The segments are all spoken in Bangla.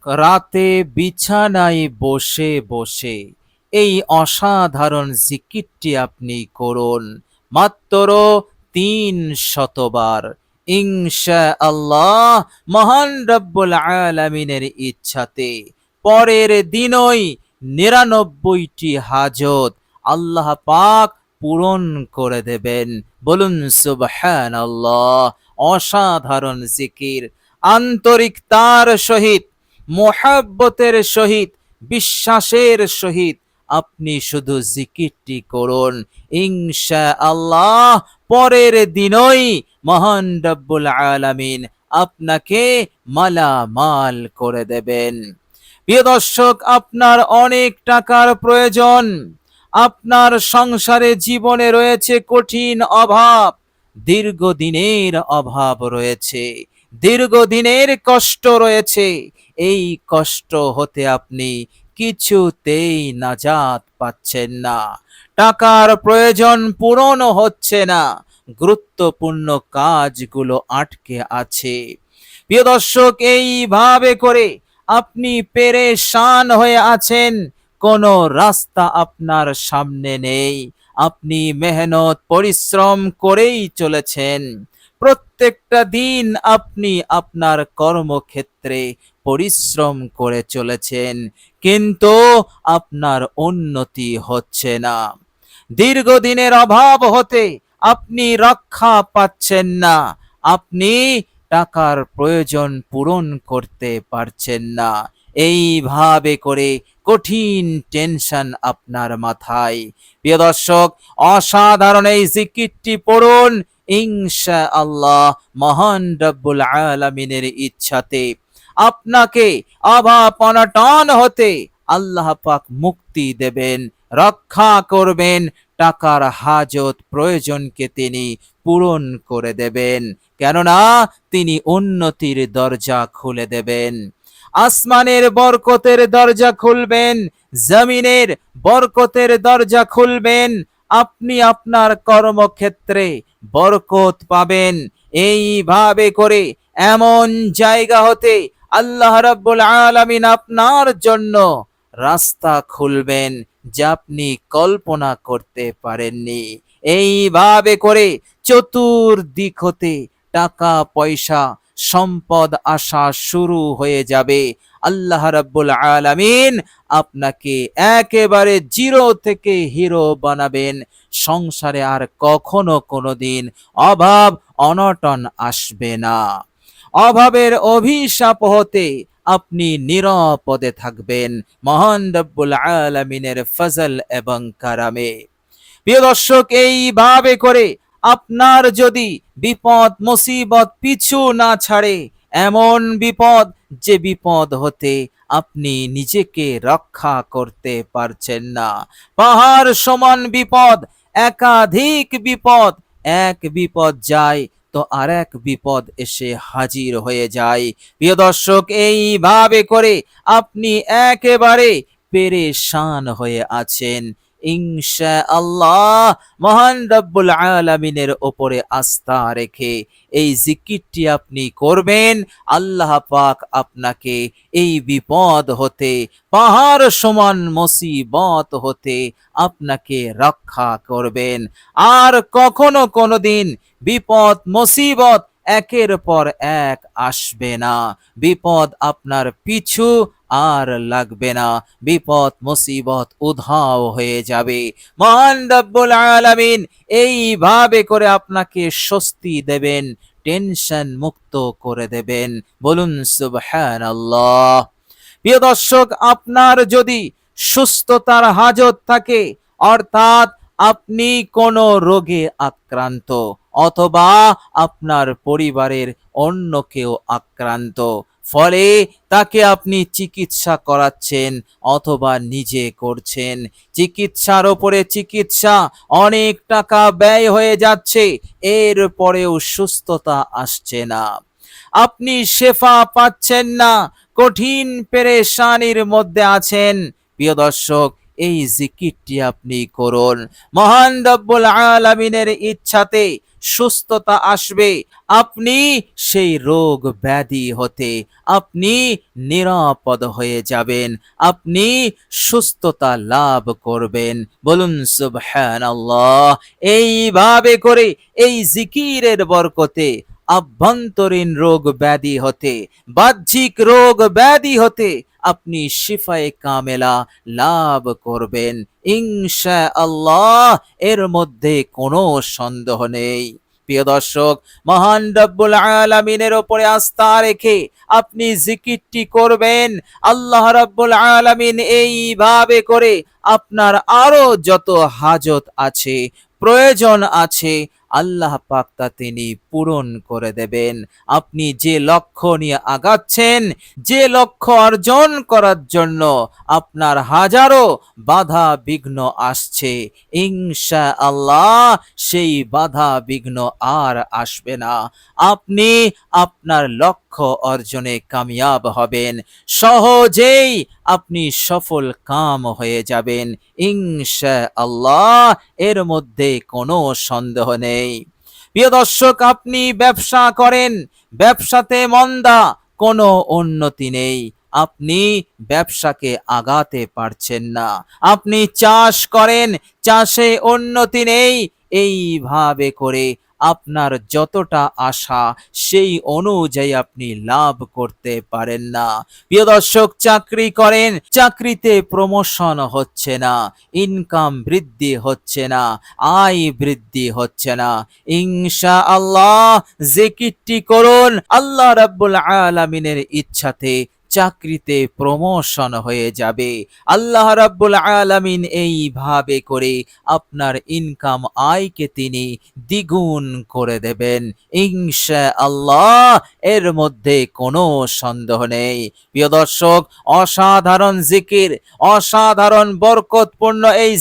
রাতে বিছানায় বসে বসে এই অসাধারণ জিকিরটি আপনি করুন মাত্র ৩০০ বার। ইনশাআল্লাহ মহান রব্বুল আলামিনের ইচ্ছাতে পরের দিনই ৯৯টি হাজত আল্লাহ পাক পূরণ করে দেবেন। বলুন সুবহানাল্লাহ। অসাধারণ জিকির, আন্তরিকতার সহিত, মোহাব্বতের সহিত, বিশ্বাসের সহিত আপনি শুধু জিকিরটি করুন। ইনশাআল্লাহ পরের দিনই মহান রব্বুল আলামিন আপনাকে মালামাল করে দেবেন। প্রিয় দর্শক, আপনার অনেক টাকার প্রয়োজন, আপনার সংসারে জীবনে রয়েছে কঠিন অভাব, দীর্ঘদিনের অভাব রয়েছে, দীর্ঘদিনের কষ্ট রয়েছে। এই কষ্ট হতে আপনি কিছুতেই নাজাত পাচ্ছেন না, টাকার প্রয়োজন পূরণ হচ্ছে না, গুরুত্বপূর্ণ কাজগুলো আটকে আছে। প্রিয় দর্শক, এইভাবে করে আপনি পেরেশান হয়ে আছেন, কোনো রাস্তা আপনার সামনে নেই, আপনি মেহনত পরিশ্রম করেই চলেছেন, প্রত্যেকটা দিন আপনি আপনার কর্মক্ষেত্রে পরিশ্রম করে চলেছেন, কিন্তু আপনার উন্নতি হচ্ছে না। দীর্ঘদিনের অভাব হতে আপনি রক্ষা পাচ্ছেন না, আপনি টাকার প্রয়োজন পূরণ করতে পারছেন না। এইভাবে করে কঠিন টেনশন আপনার মাথায়। প্রিয় দর্শক, অসাধারণ এই জিকিরটি পড়ুন। ইনশাআল্লাহ মহান রব্বুল আলামিনের ইচ্ছাতে আপনাকে অভাব অনটন হতে আল্লাহ পাক মুক্তি দেবেন, রক্ষা করবেন, টাকার হাজত প্রয়োজনকে তিনি পূরণ করে দেবেন, কেননা তিনি উন্নতির দরজা খুলে দেবেন। আসমানের বরকতের দরজা খুলবেন, জমিনের বরকতের দরজা খুলবেন, আপনি আপনার কর্মক্ষেত্রে বরকত পাবেন। এইভাবে করে এমন জায়গা হতে আল্লাহ রাব্বুল আলামিন আপনার জন্য রাস্তা খুলবেন যা আপনি কল্পনা করতে পারেননি। এইভাবে করে চতুর্দিক হতে টাকা পয়সা সম্পদ আসা শুরু হয়ে যাবে। আল্লাহ রাব্বুল আলামিন আপনাকে একেবারে জিরো থেকে হিরো বানাবেন। সংসারে আর কখনো কোনোদিন অভাব অনটন আসবে না। অভাবের অভিশাপ হতে আপনি নিরাপদে থাকবেন মহান রব্বুল আলামিনের ফজল এবং কারামে। প্রিয় দর্শক, এইভাবে করে আপনার যদি বিপদ মুসিবত পিছু না ছাড়ে, এমন বিপদ যে বিপদ হতে আপনি নিজেকে রক্ষা করতে পারছেন না, পাহাড় সমান বিপদ, একাধিক বিপদ, এক বিপদ যায় তো আর এক বিপদ এসে হাজির হয়ে যায়। প্রিয় দর্শক, এইভাবে করে আপনি একেবারে পেরেশান হয়ে আছেন, ইনশাআল্লাহ মহান রব্বুল আলামিনের ওপরে আস্থা রেখে এই জিকিরটি আপনি করবেন। আল্লাহ পাক আপনাকে এই বিপদ হতে, পাহাড় সমান মুসিবত হতে আপনাকে রক্ষা করবেন। আর কখনো কোনোদিন বিপদ মুসিবত একের পর এক আসবে না, বিপদ আপনার পিছু আর লাগবে না, বিপদ মুসিবত উধাও হয়ে যাবে। মহান রব্বুল আলামিন এইভাবে করে আপনাকে স্বস্তি দেবেন, টেনশন মুক্ত করে দেবেন। বলুন সুবহানাল্লাহ। প্রিয় দর্শক, আপনার যদি সুস্থতার হাজত থাকে, অর্থাৎ আপনি কোনো রোগে আক্রান্ত অথবা আপনার পরিবারের অন্য কেউ আক্রান্ত, ফলে তাকে আপনি চিকিৎসা করাচ্ছেন অথবা নিজে করছেন, চিকিৎসার ওপরে চিকিৎসা, অনেক টাকা ব্যয় হয়ে যাচ্ছে, এর পরেও সুস্থতা আসছে না, আপনি শেফা পাচ্ছেন না, কঠিন পেরেশানির মধ্যে আছেন। প্রিয় দর্শক, এই জিকিরটি আপনি করুন। মহান রব্বুল আলামিনের ইচ্ছাতে সুস্থতা আসবে, আপনি সেই রোগ ব্যাধি হতে আপনি নিরাপদ হয়ে যাবেন, আপনি সুস্থতা লাভ করবেন। বলুন সুবহানাল্লাহ। এইভাবে করে এই জিকিরের বরকতে আভ্যন্তরীণ রোগ ব্যাধি হতে, বাহ্যিক রোগ ব্যাধি হতে আপনি শিফায়ে কামেলা লাভ করবেন ইনশাআল্লাহ। এর মধ্যে কোনো সন্দেহ নেই। প্রিয় দর্শক, মহান রব্বুল আলামিনের উপরে আস্থা রেখে আপনি জিকিরটি করবেন। আল্লাহ রাব্বুল আলামিন এইভাবে করে আপনার আরো যত হাজত আছে, প্রয়োজন আছে, আল্লাহ পাক তা তিনি পূরণ করে দেবেন। আপনি যে লক্ষ্য নিয়ে আগাচ্ছেন, যে লক্ষ্য অর্জন করার জন্য আপনার হাজারো বাধা বিঘ্ন আসছে, ইনশাআল্লাহ সেই বাধা বিঘ্ন আর আসবে না। আপনি আপনার লক্ষ্য অর্জনে কামিয়াব হবেন, সহজেই আপনি সফল কাম হয়ে যাবেন ইনশাআল্লাহ। এর মধ্যে কোনো সন্দেহ নেই। প্রিয় দর্শক, আপনি ব্যবসা করেন, ব্যবসাতে মন্দা, কোনো উন্নতি নেই, আপনি ব্যবসাকে আগাতে পারছেন না। আপনি চাষ করেন, চাষে উন্নতি নেই, এইভাবে করে আপনার যতটা আশা সেই অনুযায়ী আপনি লাভ করতে পারেন না। প্রিয় দর্শক, চাকরি করেন, চাকরিতে প্রমোশন হচ্ছে না, ইনকাম বৃদ্ধি হচ্ছে না, আয় বৃদ্ধি হচ্ছে না। ইনশাআল্লাহ জিকিরটি করুন, আল্লাহ রাব্বুল আলামিনের ইচ্ছাতে চাকরিতে প্রমোশন হয়ে যাবে। আল্লাহ রাব্বুল আলামিন এইভাবে করে আপনার ইনকাম আয়কে তিনি দ্বিগুণ করে দেবেন ইনশাআল্লাহ। এর মধ্যে কোনো সন্দেহ নেই। প্রিয় দর্শক, অসাধারণ জিকির, অসাধারণ বরকতপূর্ণ এই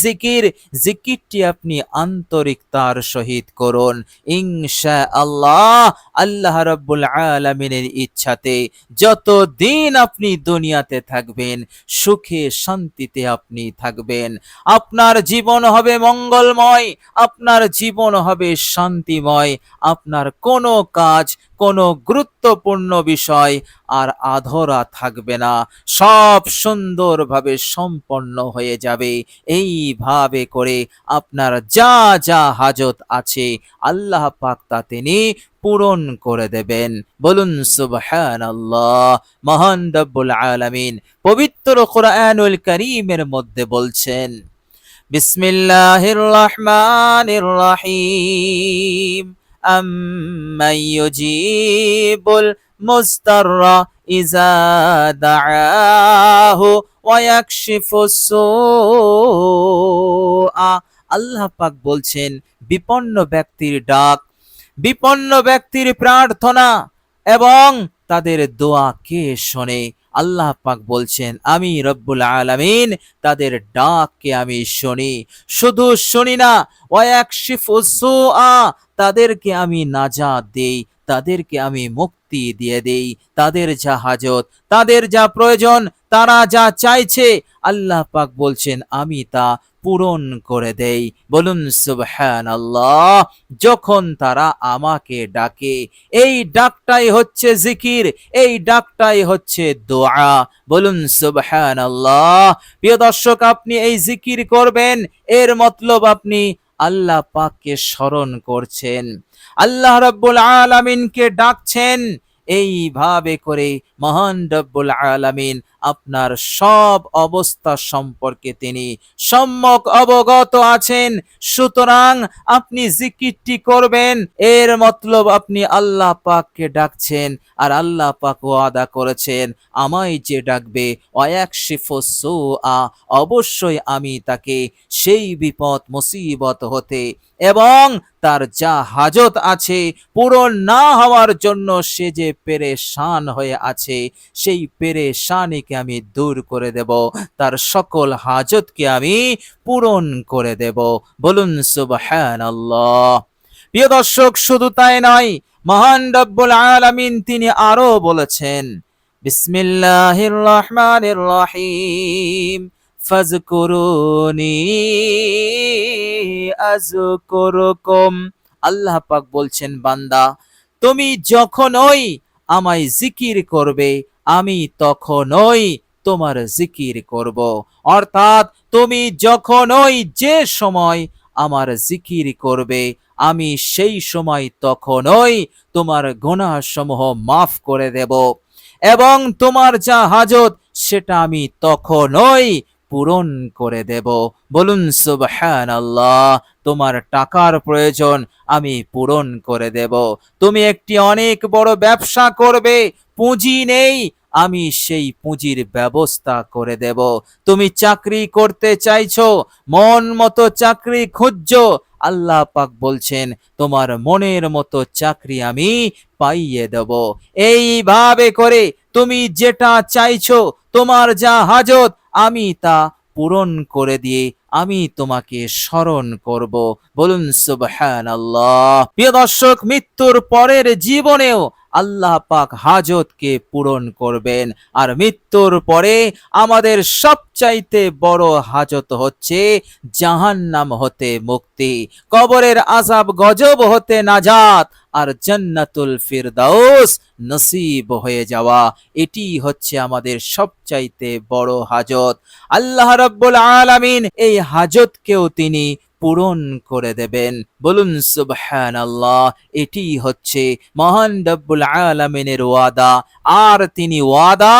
জিকিরটি আপনি আন্তরিকতার সহিত করুন ইনশাআল্লাহ। আল্লাহ রাব্বুল আলামিনের ইচ্ছাতে যতদিন আপনি দুনিয়াতে থাকবেন, সুখে শান্তিতে আপনি থাকবেন। আপনার জীবন হবে মঙ্গলময়, আপনার জীবন হবে শান্তিময়। আপনার কোনো কাজ, কোনো গুরুত্বপূর্ণ বিষয় আর আধরা থাকবে না, সব সুন্দরভাবে সম্পন্ন হয়ে যাবে। এইভাবে করে আপনার যা যা হাজত আছে আল্লাহ পাক তা তিনি পূরণ করে দেবেন। বলুন সুবহানাল্লাহ। মহান রব্বুল আলামিন পবিত্র কোরআনুল কারীমের মধ্যে বলছেন, বিসমিল্লাহির রহমানির রহিম, আম্মান ইউজিবুল মুস্তাররা ইযা দাআহু ওয়া ইয়াকশিফুস সুআ। আল্লাহ পাক বলছেন, বিপন্ন ব্যক্তির ডাক, বিপন্ন ব্যক্তির প্রার্থনা এবং তাদের দোয়া কে শোনে? আল্লাহ পাক বলছেন, আমি রব্বুল আলামিন তাদের ডাককে আমি শুনি। শুধু শুনি না, ওয়ায়াকশিফুস সুআ, তাদেরকে আমি নাজাত দেই, তাদেরকে আমি মুক্তি দিয়ে দেই। তাদের যা হাজত, তাদের যা প্রয়োজন, তারা যা চাইছে, আল্লাহ পাক বলছেন আমি তা পূরণ করে দেই। বলুন সুবহানাল্লাহ। যখন তারা আমাকে ডাকে, এই ডাকটাই হচ্ছে জিকির, এই ডাকটাই হচ্ছে দোয়া। বলুন সুবহানাল্লাহ। প্রিয় দর্শক, আপনি এই জিকির করবেন, এর মতলব আপনি আল্লাহ পাককে স্মরণ করছেন, আল্লাহ রাব্বুল আলামিনকে ডাকছেন। এইভাবে করে মহান রব্বুল আলামিন আপনার সব অবস্থা সম্পর্কে তিনি সম্যক অবগত আছেন। সুতরাং আপনি জিকিরটি করবেন, এর মতলব আপনি আল্লাহ পাককে ডাকছেন। আর আল্লাহ পাক ওয়াদা করেছেন, আমায় যে ডাকবে ওয়ায়াকশিফুস সুআ, অবশ্যই আমি তাকে সেই বিপদ মুসিবত হতে এবং তার যা হাজত আছে পূরণ না হওয়ার জন্য সে যে পেরেশান হয়ে আছে, সেই পেরেশানিকে আমি দূর করে দেব, তার সকল হাজতকে আমি পূরণ করে দেব। বলুন সুবহানাল্লাহ। প্রিয় দর্শক, শুধু তাই নয়, মহান রব্বুল আলামিন তিনি আরো বলেছেন, বিসমিল্লাহির রহমানির রহিম, ফাজকুরুনি আযকুরুকুম আল্লাহ পাক বলছেন, বান্দা তুমি যখনই আমায় জিকির করবে, আমি তখনই তোমার জিকির করব। অর্থাৎ তুমি যখনই যে সময় আমার জিকির করবে, আমি সেই সময় তখনই তোমার গুনাহসমূহ মাফ করে দেব, এবং তোমার যা হাজত সেটা আমি তখনই পূরণ করে দেব। বলুন সুবহানাল্লাহ। তোমার টাকার প্রয়োজন, আমি পূরণ করে দেব। তুমি একটি অনেক বড় ব্যবসা করবে, পুঁজি নেই, আমি সেই পুঁজির ব্যবস্থা করে দেব। তুমি চাকরি করতে চাইছো, মন মতো চাকরি খুঁজছো, আল্লাহ পাক বলছেন তোমার মনের মতো চাকরি আমি পাইয়ে দেব। এইভাবে করে তুমি যেটা চাইছো, তোমার যা হাজত, আমি তা পূরণ করে দিয়ে আমি তোমাকে স্মরণ করব। বলুন সুবহানাল্লাহ। প্রিয় দর্শক, মৃত্যুর পরের জীবনেও আল্লাহ পাক হাজতকে পূরণ করবেন। আর মৃত্যুর পরে আমাদের সবচাইতে বড় হাজত হচ্ছে জাহান্নাম হতে মুক্তি, কবরের আযাব গজব হতে নাজাত, আর জান্নাতুল ফিরদাউস নসিব হয়ে যাওয়া। এটি হচ্ছে আমাদের সবচাইতে বড় হাজত। আল্লাহ রাব্বুল আলামিন এই হাজতকেও তিনি পূরণ করে দেবেন। বলুন সুবহানাল্লাহ। এটি হচ্ছে মহান রব্বুল আলামিনের ওয়াদা, আর তিনি ওয়াদা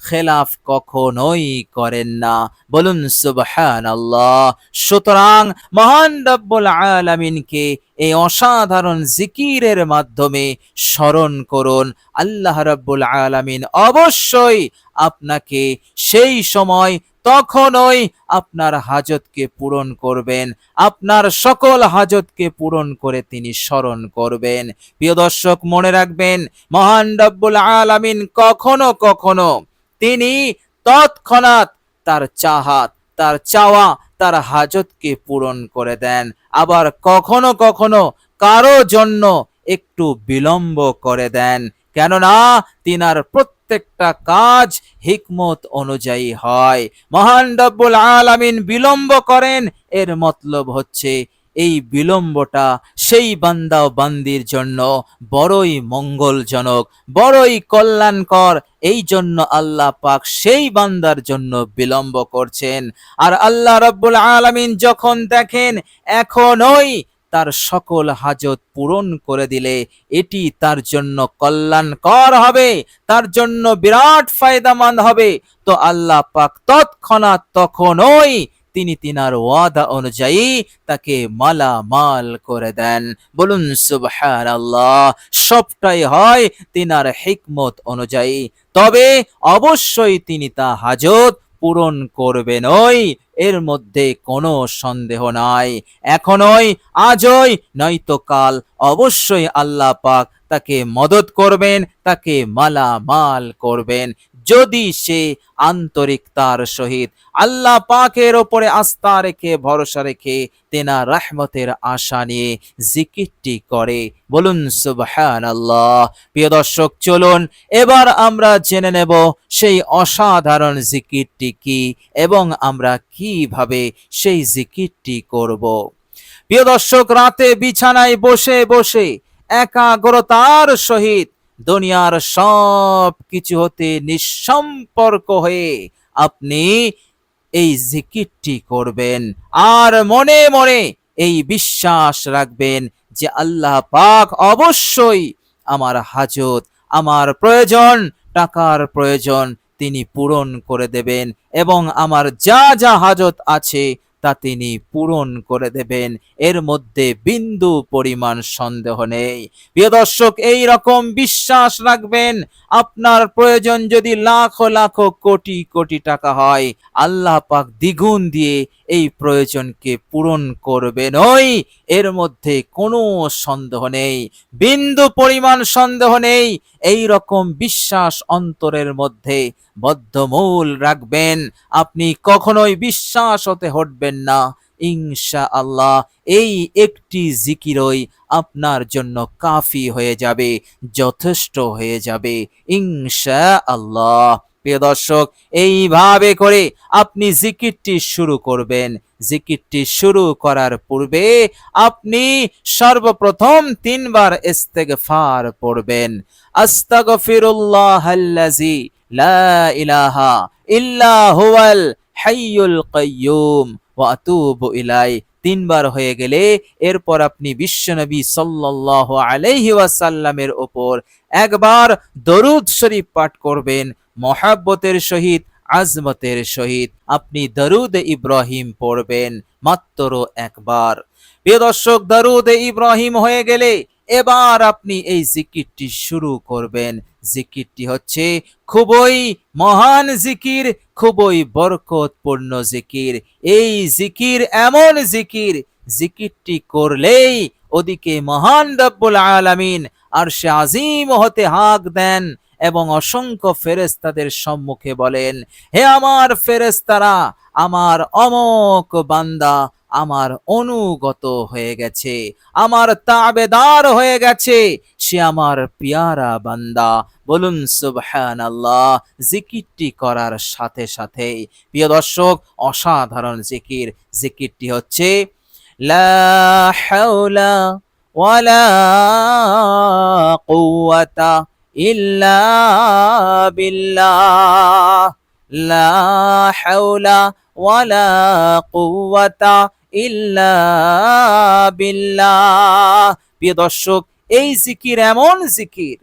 খেলাফ কখনোই করেন না। বলুন সুবহানাল্লাহ। সুতরাং মহান রব্বুল আলামিনকে এই অসাধারণ জিকিরের মাধ্যমে স্মরণ করুন। আল্লাহ রাব্বুল আলামিন অবশ্যই আপনাকে সেই সময় তখনই আপনার হাজতকে পূরণ করবেন, আপনার সকল হাজতকে পূরণ করে তিনি স্মরণ করবেন। প্রিয় দর্শক, মনে রাখবেন, মহান রব্বুল আলামিন কখনো কখনো তিনি তৎক্ষণাৎ তার চাহাত, তার চাওয়া, তার হাজতকে পূরণ করে দেন। আবার কখনো কখনো কারো জন্য একটু বিলম্ব করে দেন, কেননা তিনার প্রত্যেকটা কাজ হিকমত অনুযায়ী হয়। মহান রব্বুল আলামিন বিলম্ব করেন, এর মতলব হচ্ছে এই বিলম্বটা সেই বান্দা ও বান্দির জন্য বড়ই মঙ্গলজনক, বড়ই কল্যাণকর। এই জন্য আল্লাহ পাক সেই বান্দার জন্য বিলম্ব করছেন। আর আল্লাহ রাব্বুল আলামিন যখন দেখেন এখনই তার সকল হাজত পূরণ করে দিলে এটি তার জন্য কল্যাণকর হবে, তার জন্য বিরাট ফায়দামন্দ হবে, তো আল্লাহ পাক তৎক্ষণাৎ তখনই তিনি তিনার ওয়াদা অনুযায়ী তাকে মালামাল করে দেন। বলুন সুবহানাল্লাহ। সবটাই হয় তিনার হিকমত অনুযায়ী, তবে অবশ্যই তিনি তা হাজত পূরণ করবেনই, এর মধ্যে কোনো সন্দেহ নাই। এখনই, আজই, নয়তো কাল অবশ্যই আল্লাহ পাক তাকে মদত করবেন, তাকে মালামাল করবেন, যদি সে আন্তরিকতার সহিত আল্লাহ পাকের ওপরে আস্থা রেখে, ভরসা রেখে, তেনার রহমতের আশা নিয়ে জিকিরটি করে। বলুন সুবহানাল্লাহ। প্রিয় দর্শক, চলুন এবার আমরা জেনে নেব সেই অসাধারণ জিকিরটি কি এবং আমরা কিভাবে সেই জিকিরটি করব। প্রিয় দর্শক, রাতে বিছানায় বসে বসে একাগ্রতার সহিত দুনিয়ার সব কিছু হতে নিঃসম্পর্ক হয়ে আপনি এই জিকিরটি করবেন, আর মনে মনে এই বিশ্বাস রাখবেন যে আল্লাহ পাক অবশ্যই আমার হাজত, আমার প্রয়োজন, টাকার প্রয়োজন তিনি পূরণ করে দেবেন, এবং আমার যা যা হাজত আছে তা তিনি পূরণ করে দেবেন, এর মধ্যে বিন্দু পরিমাণ সন্দেহ নেই। প্রিয় দর্শক, এই রকম বিশ্বাস রাখবেন, আপনার প্রয়োজন যদি লাখ লাখ কোটি কোটি টাকা হয়, আল্লাহ পাক দ্বিগুণ দিয়ে এই প্রয়োজনকে পূরণ করবেনই, এর মধ্যে কোনো সন্দেহ নেই, বিন্দু পরিমাণ সন্দেহ নেই। এই রকম বিশ্বাস অন্তরের মধ্যে বদ্ধমূল রাখবেন, আপনি কখনোই বিশ্বাস হতে হটবেন না। ইনশাআল্লাহ এই একটি জিকিরই আপনার জন্য কাফি হয়ে যাবে, যথেষ্ট হয়ে যাবে ইনশাআল্লাহ। প্রিয় দর্শক, এইভাবে করে আপনি জিকিরটি শুরু করবেন। জিকিরটি শুরু করার পূর্বে আপনি সর্বপ্রথম ৩ বার ইস্তেগফার পড়বেন। আস্তাগফিরুল্লাহাল্লাযী লা ইলাহা ইল্লা হুয়াল হাইয়ুল কাইয়্যুম ওয়া আতুবু ইলাইহি। ৩ বার হয়ে গেলে এরপর আপনি বিশ্বনবী সাল্লাল্লাহু আলাইহি ওয়াসাল্লামের উপর একবার দরুদ শরীফ পাঠ করবেন মহাব্বতের সহিত, আজমতের সহিত আপনি দরুদ ইব্রাহিম পড়বেন মাত্র একবার। প্রিয় দর্শক, দরুদ ইব্রাহিম হয়ে গেলে এবার আপনি এই জিকিরটি শুরু করবেন। জিকিরটি হচ্ছে খুবই মহান জিকির, খুবই বরকতপূর্ণ জিকির। এই জিকির এমন জিকির, জিকিরটি করলেই ওদিকে মহান রব্বুল আলামিন আরশে আজিম হতে হাঁক দেন এবং অসংখ্য ফেরেশতাদের সম্মুখে বলেন, হে আমার ফেরেশতারা, আমার অমক বান্দা আমার অনুগত হয়ে গেছে, আমার তাবেদার হয়ে গেছে, সে আমার পিয়ারা বান্দা। বলুন সুবহানাল্লাহ। জিকিরটি করার সাথে সাথে প্রিয় দর্শক, অসাধারণ জিকির। জিকিরটি হচ্ছে লা হাওলা ওয়ালা কুওয়াতা ইল্লা বিল্লাহ, লা হাওলা ওয়ালা কুওয়াতা ইল্লা বিল্লাহ। প্রিয় দর্শক, এই জিকির এমন জিকির,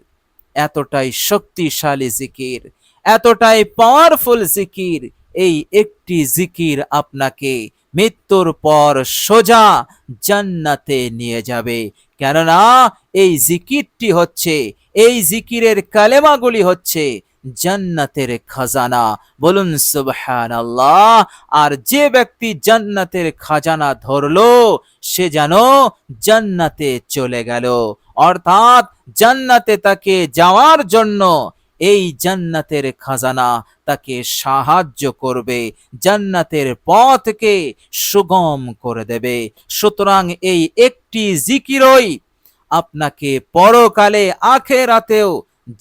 এতটাই শক্তিশালী জিকির, এতটাই পাওয়ারফুল জিকির, এই একটি জিকির আপনাকে মৃত্যুর পর সোজা জান্নাতে নিয়ে যাবে। কেননা এই জিকিরটি হচ্ছে, এই জিকিরের কালেমাগুলি হচ্ছে জান্নাতের খাজানা। বলুন সুবহানাল্লাহ। আর যে ব্যক্তি জান্নাতের খাজানা ধরলো সে যেন জান্নাতে চলে গেল, অর্থাৎ জান্নাতে তাকে যাওয়ার জন্য এই জান্নাতের খাজানা তাকে সাহায্য করবে, জান্নাতের পথকে সুগম করে দেবে। সুতরাং এই একটি জিকিরই আপনাকে পরকালে আখিরাতেও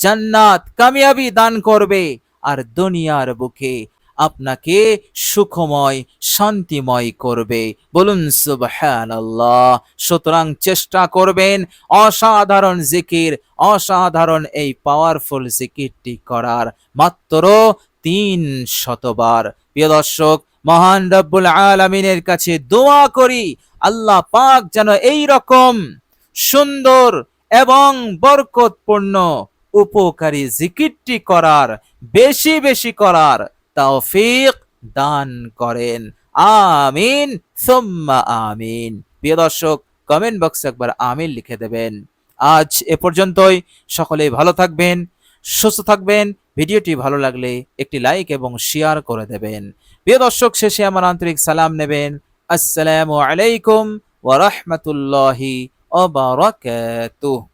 জান্নাত কামিয়াবি দান করবে, আর দুনিয়ার বুকে আপনাকে সুখময় শান্তিময় করবে। বলুন সুবহানাল্লাহ। সুতরাং চেষ্টা করবেন অসাধারণ জিকির, অসাধারণ এই পাওয়ারফুল জিকিরটি করার মাত্র ৩০০ বার। প্রিয় দর্শক, মহান রব্বুল আলামিনের কাছে দোয়া করি আল্লাহ পাক যেন এই রকম সুন্দর এবং বরকতপূর্ণ উপকারী জিকিরটি করার, বেশি বেশি করার তৌফিক দান করেন। আমিন সুম্মা আমিন। প্রিয় দর্শক, কমেন্ট বক্সে একবার আমিন লিখে দেবেন। আজ এ পর্যন্তই। সকলেই ভালো থাকবেন, সুস্থ থাকবেন। ভিডিওটি ভালো লাগলে একটি লাইক এবং শেয়ার করে দেবেন। প্রিয় দর্শক, শেষে আমার আন্তরিক সালাম নেবেন। আসসালামু আলাইকুম ওয়া রাহমাতুল্লাহি ওয়া বারাকাতুহু।